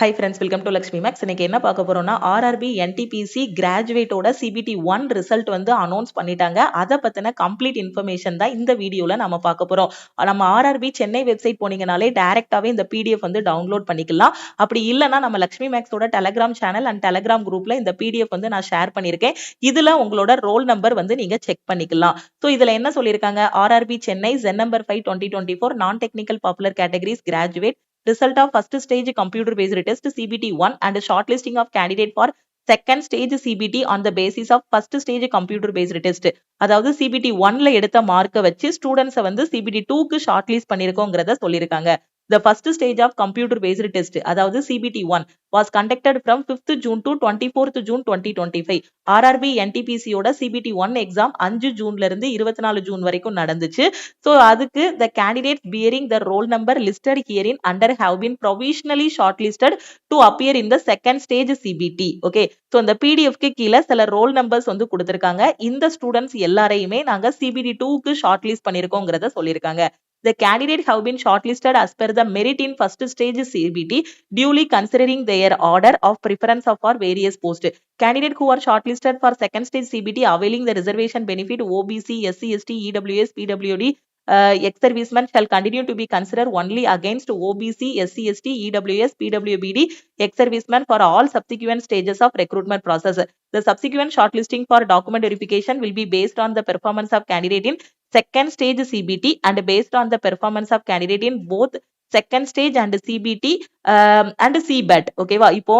Hi friends, welcome to Lakshmi Max. இன்னைக்கு என்ன பார்க்க போறோம்னா ஆர்ஆர்பி என்டிபிசி கிராஜுவேட்டோட சிபிடி 1 ரிசல்ட் வந்து அனௌன்ஸ் பண்ணிட்டாங்க. அதை பத்தின கம்ப்ளீட் இன்ஃபர்மேஷன் தான் இந்த வீடியோல நம்ம பார்க்க போறோம். நம்ம ஆர்ஆர்பி சென்னை வெப்சைட் போனீங்கனாலே டைரக்டாவே இந்த பிடிஎஃப் வந்து டவுன்லோட் பண்ணிக்கலாம். அப்படி இல்லைன்னா நம்ம லக்ஷ்மி மேக்ஸோட டெலகிராம் சேனல் அண்ட் டெலகிராம் குரூப்ல இந்த பிடிஎஃப் வந்து நான் ஷேர் பண்ணியிருக்கேன். இதுல உங்களோட ரோல் நம்பர் வந்து நீங்க செக் பண்ணிக்கலாம். ஸோ இதுல என்ன சொல்லியிருக்காங்க, ஆர்ஆர்பி சென்னை ஜென் நம்பர் 5 2024 நான் technical popular categories graduate result of first stage computer based test CBT 1 and shortlisting of candidate for second stage CBT on the basis of first stage computer based test. அதாவது CBT 1ல எடுத்த மார்க்கை வச்சு ஸ்டூடெண்ட்ஸை வந்து CBT 2க்கு shortlist பண்ணிருக்கோங்கிறத சொல்லியிருக்காங்க. The first stage of computer based test அதாவது CBT 1 was conducted from 5th June to 24th June 2025. RRB NTPC ஓட CBT 1 exam 5 ஜூன்ல இருந்து 24 ஜூன் வரைக்கும் நடந்துச்சு. So அதுக்கு the candidates bearing the roll number listed herein under have been provisionally shortlisted to appear in the second stage CBT. Okay. So இந்த PDFக்கு கீழே சில role numbers வந்து கொடுத்திருக்காங்க. இந்த ஸ்டூடெண்ட்ஸ் எல்லாரையுமே நாங்க CBT 2க்கு ஷார்ட்லிஸ்ட் பண்ணிருக்கோங்கிறத சொல்லியிருக்காங்க. The candidate have been shortlisted as per the merit in first stage CBT, duly considering their order of preference of our various posts. Candidate who are shortlisted for second stage CBT availing the reservation benefit OBC, SC, ST, EWS, PWD, ex-servicemen shall continue to be considered only against OBC, SC, ST, EWS, PWBD, ex-servicemen for all subsequent stages of recruitment process. The subsequent shortlisting for document verification will be based on the performance of candidate in second stage CBT and based on the performance of candidate in both second stage and CBT and CBAT. ஓகேவா, இப்போ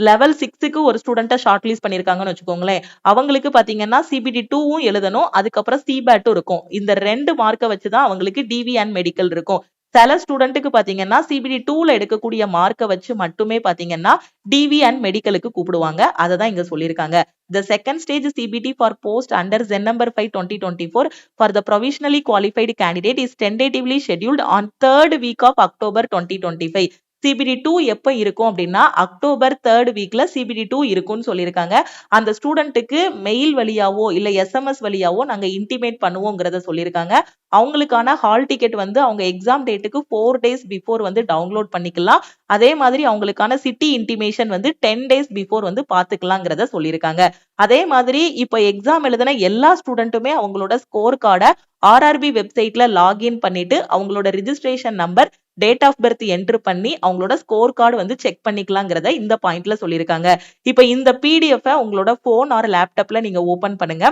level 6க்கு ஒரு ஸ்டூடெண்ட்டை short list பண்ணிருக்காங்கன்னு வச்சுக்கோங்களேன். அவங்களுக்கு பாத்தீங்கன்னா CBT 2வும் எழுதணும், அதுக்கப்புறம் சிபேட்டும் இருக்கும். இந்த 2 மார்க்கை வச்சுதான் அவங்களுக்கு டிவி அண்ட் மெடிக்கல் இருக்கும். சில ஸ்டூடெண்ட்டுக்கு பாத்தீங்கன்னா சிபிடி 2ல எடுக்கக்கூடிய மார்க்கை வச்சு மட்டுமே பாத்தீங்கன்னா டிவி அண்ட் மெடிக்கலுக்கு கூப்பிடுவாங்க. அதை தான் இங்க சொல்லியிருக்காங்க. The second stage CBT for post under Zen number 5 2024 for the provisionally qualified candidate is tentatively scheduled on 3rd week of October 2025. CBT 2 எப்ப இருக்கும் அப்படின்னா அக்டோபர் 3rd வீக்ல CBT 2 இருக்கும்னு சொல்லியிருக்காங்க. அந்த ஸ்டூடெண்ட்டுக்கு மெயில் வழியாவோ இல்ல SMS வழியாவோ நாங்க இன்டிமேட் பண்ணுவோங்கிறத சொல்லியிருக்காங்க. அவங்களுக்கான ஹால் டிக்கெட் வந்து அவங்க எக்ஸாம் டேட்டுக்கு 4 days பிஃபோர் வந்து டவுன்லோட் பண்ணிக்கலாம். அதே மாதிரி அவங்களுக்கான சிட்டி இன்டிமேஷன் வந்து 10 days பிஃபோர் வந்து பாத்துக்கலாங்கிறத சொல்லியிருக்காங்க. அதே மாதிரி இப்ப எக்ஸாம் எழுதின எல்லா ஸ்டூடெண்ட்டுமே அவங்களோட ஸ்கோர் கார்டை ஆர்ஆர்பி வெப்சைட்ல லாகின் பண்ணிட்டு அவங்களோட registration number, date of birth enter பண்ணி அவங்களோட ஸ்கோர் கார்டு வந்து செக் பண்ணிக்கலாங்கிறத இந்த பாயிண்ட்ல சொல்லியிருக்காங்க. இப்ப இந்த பிடிஎஃப் உங்களோட போன் ஆர் லேப்டாப்ல நீங்க ஓபன் பண்ணுங்க.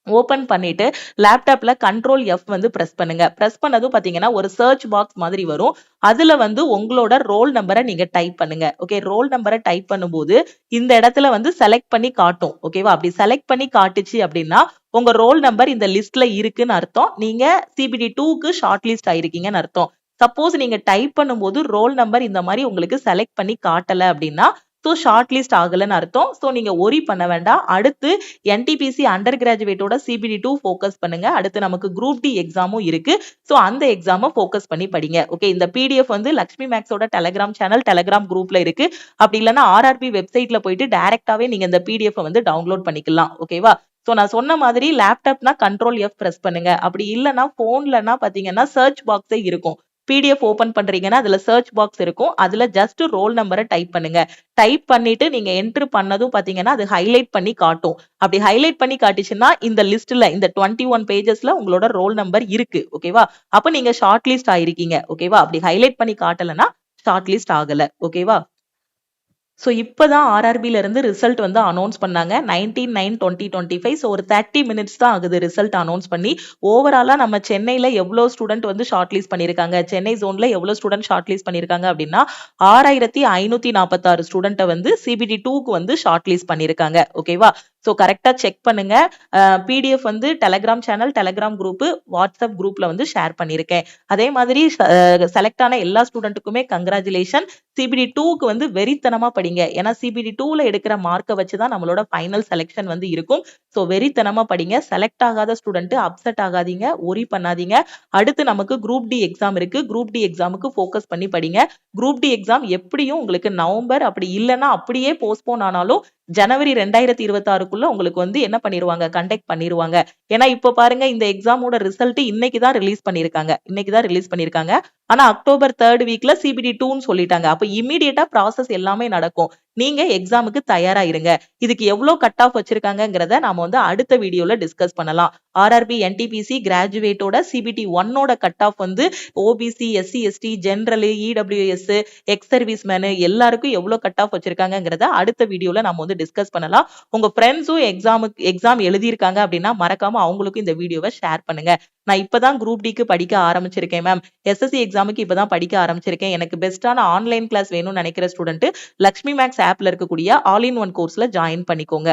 ஓபன் பண்ணிட்டு லேப்டாப்ல கண்ட்ரோல் F வந்து பிரஸ் பண்ணுங்க. பிரஸ் பண்ணதும் பாத்தீங்கன்னா ஒரு சர்ச் பாக்ஸ் மாதிரி வரும். அதுல வந்து உங்களோட ரோல் நம்பரை நீங்க டைப் பண்ணுங்க. ஓகே, ரோல் நம்பரை டைப் பண்ணும்போது இந்த இடத்துல வந்து செலக்ட் பண்ணி காட்டும். ஓகேவா, அப்படி செலக்ட் பண்ணி காட்டுச்சு அப்படின்னா உங்க ரோல் நம்பர் இந்த லிஸ்ட்ல இருக்குன்னு அர்த்தம். நீங்க சிபிடி 2க்கு ஷார்ட் லிஸ்ட் ஆயிருக்கீங்கன்னு அர்த்தம். சப்போஸ் நீங்க டைப் பண்ணும்போது ரோல் நம்பர் இந்த மாதிரி உங்களுக்கு செலக்ட் பண்ணி காட்டல அப்படின்னா ஸோ ஷார்ட் லிஸ்ட் ஆகலன்னு அர்த்தம். ஸோ நீங்க ஒரி பண்ண வேண்டாம். அடுத்து என்டிபிசி அண்டர் கிராஜுவேட்டோட சிபிடி 2 ஃபோக்கஸ் பண்ணுங்க. அடுத்து நமக்கு குரூப் டி எக்ஸாமும் இருக்கு. ஸோ அந்த எக்ஸாமை ஃபோக்கஸ் பண்ணி படிங்க. ஓகே, இந்த பிடிஎஃப் வந்து லக்ஷ்மி மேக்ஸோட டெலகிராம் சேனல் டெலகிராம் குரூப்ல இருக்கு. அப்படி இல்லைன்னா ஆர்ஆர்பி வெப்சைட்ல போயிட்டு டைரக்டாவே நீங்க இந்த பிடிஎஃப் வந்து டவுன்லோட் பண்ணிக்கலாம். ஓகேவா, ஸோ நான் சொன்ன மாதிரி லேப்டாப்னா கண்ட்ரோல் F பிரஸ் பண்ணுங்க. அப்படி இல்லைன்னா போன்லன்னா பாத்தீங்கன்னா சர்ச் பாக்ஸே இருக்கும். பிடிஎஃப் ஓபன் பண்றீங்கன்னா அதுல சர்ச் பாக்ஸ் இருக்கும். அதுல ஜஸ்ட் ரோல் நம்பரை டைப் பண்ணுங்க. டைப் பண்ணிட்டு நீங்க என்ட்ரு பண்ணதும் பாத்தீங்கன்னா அது ஹைலைட் பண்ணி காட்டும். அப்படி ஹைலைட் பண்ணி காட்டுச்சுன்னா இந்த லிஸ்ட்ல இந்த 21 பேஜஸ்ல உங்களோட ரோல் நம்பர் இருக்கு. ஓகேவா, அப்ப நீங்க ஷார்ட் லிஸ்ட் ஆயிருக்கீங்க. ஓகேவா, அப்படி ஹைலைட் பண்ணி காட்டலன்னா ஷார்ட் லிஸ்ட் ஆகல. ஓகேவா, ஸோ இப்போதான் ஆர்ஆர்பில இருந்து ரிசல்ட் வந்து அனௌன்ஸ் பண்ணாங்க 19/9/2025. ஸோ ஒரு 30 minutes தான் ஆகுது ரிசல்ட் அனௌன்ஸ் பண்ணி. ஓவராலா நம்ம சென்னையில எவ்வளவு ஸ்டூடெண்ட் வந்து ஷார்ட் லிஸ்ட் பண்ணிருக்காங்க, சென்னை ஜோன்ல எவ்வளவு ஸ்டூடெண்ட் ஷார்ட் லிஸ்ட் பண்ணிருக்காங்க அப்படின்னா 6546 ஸ்டூடெண்ட்டை வந்து சிபிடி 2க்கு வந்து ஷார்ட் லிஸ்ட் பண்ணிருக்காங்க. ஓகேவா, ஸோ கரெக்டா செக் பண்ணுங்க. பிடிஎஃப் வந்து Telegram channel Telegram group WhatsApp குரூப்ல வந்து ஷேர் பண்ணிருக்கேன். அதே மாதிரி செலக்ட் ஆன எல்லா ஸ்டூடெண்ட்டுக்குமே கங்க்ராச்சுலேஷன். சிபிடி 2க்கு வந்து வெறித்தனமா படிங்க. ஏன்னா சிபிடி 2ல எடுக்கிற மார்க்கை வச்சுதான் நம்மளோட ஃபைனல் செலக்ஷன் வந்து இருக்கும். ஸோ வெறித்தனமா படிங்க. செலக்ட் ஆகாத ஸ்டூடெண்ட் அப்செட் ஆகாதீங்க, ஒரி பண்ணாதீங்க. அடுத்து நமக்கு குரூப் டி எக்ஸாம் இருக்கு. குரூப் டி எக்ஸாமுக்கு ஃபோக்கஸ் பண்ணி படிங்க. குரூப் டி எக்ஸாம் எப்படியும் உங்களுக்கு நவம்பர், அப்படி இல்லைன்னா அப்படியே போஸ்ட்போன் ஆனாலும் ஜனவரி 2026க்குள்ள உங்களுக்கு வந்து என்ன பண்ணிருவாங்க, கண்டக்ட் பண்ணிருவாங்க. ஏன்னா இப்போ பாருங்க இந்த எக்ஸாமோட ரிசல்ட் இன்னைக்கு தான் ரிலீஸ் பண்ணிருக்காங்க. ஆனா அக்டோபர் 3rd வீக்ல CBT 2ன்னு சொல்லிட்டாங்க. அப்ப இமிடியேட்டா ப்ராசஸ் எல்லாமே நடக்கும். நீங்க எக்ஸாமுக்கு தயாரா இருங்க. இதுக்கு எவ்வளவு கட் ஆஃப் வச்சிருக்காங்கங்கிறத நாம வந்து அடுத்த வீடியோல டிஸ்கஸ் பண்ணலாம். RRB NTPC கிராஜுவேட்டோட CBT 1ஓட கட் ஆஃப் வந்து OBC SC ST general EWS ex servicemen எல்லாருக்கும் எவ்வளவு கட் ஆஃப் வச்சிருக்காங்கங்கிறத அடுத்த வீடியோல நம்ம வந்து டிஸ்கஸ் பண்ணலாம். உங்க ஃப்ரெண்ட்ஸும் எக்ஸாம் எழுதியிருக்காங்க அப்படின்னா மறக்காம அவங்களுக்கும் இந்த வீடியோவை ஷேர் பண்ணுங்க. நான் இப்பதான் குரூப் டிக்கு படிக்க ஆரம்பிச்சிருக்கேன் மேம். SSC எக்ஸாமுக்கு இப்பதான் படிக்க ஆரம்பிச்சிருக்கேன். எனக்கு பெஸ்டான ஆன்லைன் கிளாஸ் வேணும்னு நினைக்கிற ஸ்டூடெண்ட் லக்ஷ்மி மேக்ஸ் ஆப்ல இருக்கக்கூடிய ஆல் இன் ஒன் கோர்ஸ்ல ஜாயின் பண்ணிக்கோங்க.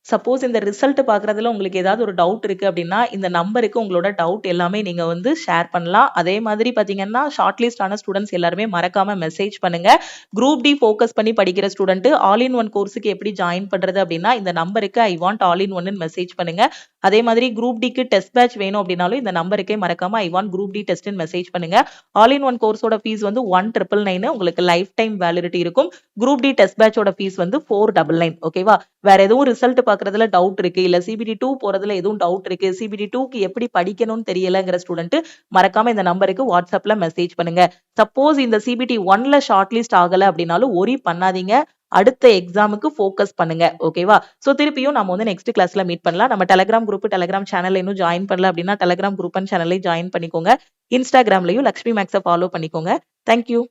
சப்போஸ் இந்த ரிசல்ட் பார்க்கறதுல உங்களுக்கு ஏதாவது ஒரு டவுட் இருக்கு அப்படின்னா இந்த நம்பருக்கு உங்களோட டவுட் எல்லாமே நீங்க வந்து ஷேர் பண்ணலாம். அதே மாதிரி பாத்தீங்கன்னா ஷார்ட் லிஸ்ட் ஆன ஸ்டூடெண்ட்ஸ் எல்லாருமே மறக்காம மெசேஜ் பண்ணுங்க. குரூப் டி ஃபோக்கஸ் பண்ணி படிக்கிற ஸ்டூடெண்ட் ஆல் இன் ஒன் கோர்ஸுக்கு எப்படி ஜாயின் பண்றது அப்படின்னா இந்த நம்பருக்கு ஐ வாண்ட் ஆல் இன் ஒன்னு மெசேஜ் பண்ணுங்க. அதே மாதிரி குரூப் டிக்கு டெஸ்ட் பேட்ச் வேணும் அப்படின்னாலும் இந்த நம்பருக்கே மறக்காம ஐ வாண்ட் குரூப் டி டெஸ்ட்னு மெசேஜ் பண்ணுங்க. ஆல் இன் ஒன் கோர்ஸோட ஃபீஸ் வந்து 1999 உங்களுக்கு லைஃப் டைம் வேலிடிட்டி இருக்கும். குரூப் டி டெஸ்ட் பேட்சோட ஃபீஸ் வந்து 499. ஓகேவா? வேற எதுவும் ரிசல்ட் பாக்குறதுல டவுட் இருக்கு, இல்ல CBT 2 போறதுல எதுவும் டவுட் இருக்கு, CBT 2க்கு எப்படி படிக்கணும்னு தெரியலங்கிற ஸ்டூடெண்ட் மறக்காம இந்த நம்பருக்கு வாட்ஸ்அப்ல மெசேஜ் பண்ணுங்க. சப்போஸ் இந்த CBT 1ல ஷார்ட் லிஸ்ட் ஆகல அப்படின்னாலும் ஒரி பண்ணாதீங்க. அடுத்த எக்ஸாமுக்கு ஃபோக்கஸ் பண்ணுங்க. ஓகேவா? சோ திருப்பியும் நம்ம வந்து நெக்ஸ்ட் கிளாஸ்ல மீட் பண்ணலாம். நம்ம டெலிகிராம் குரூப் டெலிகிராம் சேனல்ல இன்னும் ஜாயின் பண்ணல அப்படின்னா டெலிகிராம் குரூப் அண்ட் சேனல்ல ஜாயின் பண்ணிக்கோங்க. இன்ஸ்டாகிராம்லயும் லக்ஷ்மி மேக்ஸை ஃபாலோ பண்ணிக்கோங்க. தேங்க்யூ.